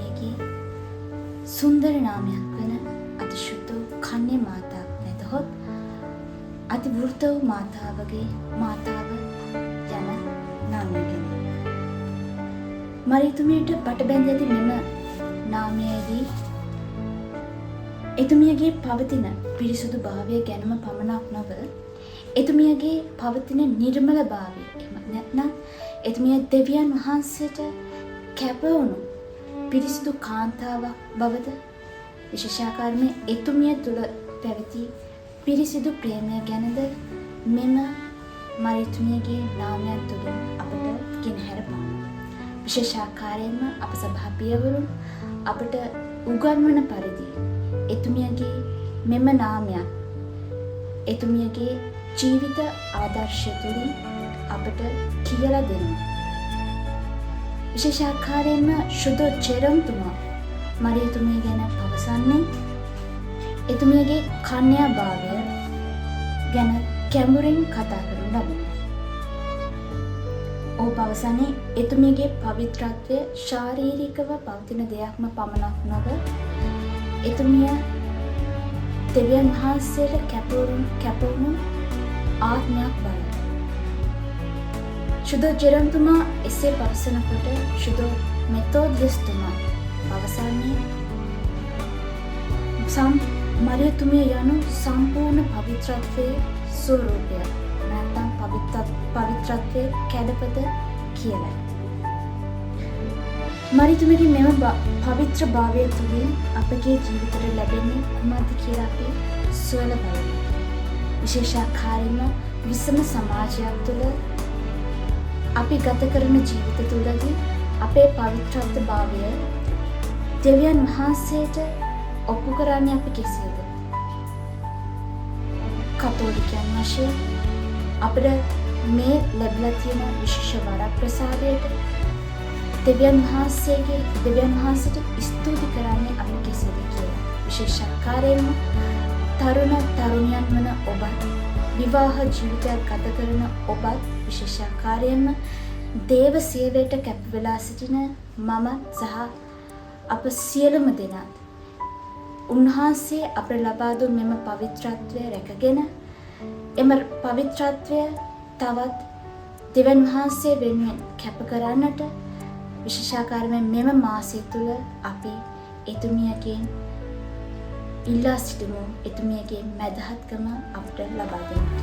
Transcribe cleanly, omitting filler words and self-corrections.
එතුමියගේ සුන්දර නාමයක් වන අතිශුද්ධ කන්‍ය මාතාවක් නැතහොත් අතිවෘත වූ මාතාවගේ මාතාව යන නාමයගෙන මරියතුමියට පටබැඳ ඇති මෙම නාමයේදී එතුමියගේ පවතින පිරිසුදු භාවය ගැනම පමණක් නොව එතුමියගේ පවතින නිර්මල භාවය එහෙම නැත්නම් එතුමිය දෙවියන් වහන්සේට කැපවුණු පිරිසුදු කාන්තාවක් බවද විශේෂාකාරයෙන් එතුමිය තුළ පැවති පිරිසිදු ප්‍රේමය ගැනද මෙම මරියතුමියගේ නාමයන් තුළින් අපට ගෙනහැර පානවා. විශේෂාකාරයෙන්ම අප සභා පියවරුන් අපට උගන්වන පරිදි එතුමියගේ මෙම නාමයන් එතුමියගේ ජීවිත ආදර්ශය තුළින් අපට කියලා දෙනවා. විශේෂාකාරයෙන්ම ශුද්ධ ජෙරොම්තුමා මරියතුමිය ගැන පවසන්නේ එතුමියගේ කන්‍යා භාවය ගැන ගැඹුරින් කතා කරනු ලබනවා. ඔහු පවසන්නේ එතුමියගේ පවිත්‍රත්වය ශාරීරිකව පවතින දෙයක්ම පමණක් නොව එතුමිය දෙවියන් වහන්සේට කැපවුණු ආත්මයක් බව. ශුද්ධ ජෙරොම්තුමා එසේ පවසනකොට ශුද්ධ මෙතෝදියස්තුමා පවසන්නේ මරියතුමිය යනු සම්පූර්ණ පවිත්‍රත්වයේ ස්වරූපය නැත්නම් පවිත්‍රත්වයේ කැඩපත කියලයි. මරියතුමියගේ මෙම පවිත්‍ර භාවය තුළින් අපගේ ජීවිතයට ලැබෙන්නේ කුමක්ද කියලා අපි සොයලා බලමු. විශේෂාකාරයෙන්ම විසම සමාජයක් තුළ අපි ගත කරන ජීවිත තුළදී අපේ පවිත්‍රත්ව භාවය දෙවියන් වහන්සේට ඔප්පු කරන්නේ අපි කෙසේද? කතෝලිකයන් වශයෙන් අපිට මේ ලැබිලා තියෙන විශේෂ වරප්‍රසාදයට දෙවියන් වහන්සේට ස්තුති කරන්නේ අපි කෙසේද කියලා. විශේෂාකාරයෙන්ම තරුණයන් වන ඔබත් විවාහ ජීවිතයක් ගත කරන ඔබත් විශේෂාකාරයෙන්ම දේව සේවයට කැප වෙලා සිටින මමත් සහ අප සියලුම දෙනාත් උන්වහන්සේ අපට ලබා දුන් මෙම පවිත්‍රත්වය රැකගෙන එම පවිත්‍රත්වය තවත් දෙවියන් වහන්සේ වෙනුවෙන් කැප කරන්නට විශේෂාකාරයෙන් මෙම මාසය තුළ අපි එතුමියගෙන් ඉල්ලා සිටිමු. එතුමියගේ මැදහත්කම අපට ලබා දෙන්න.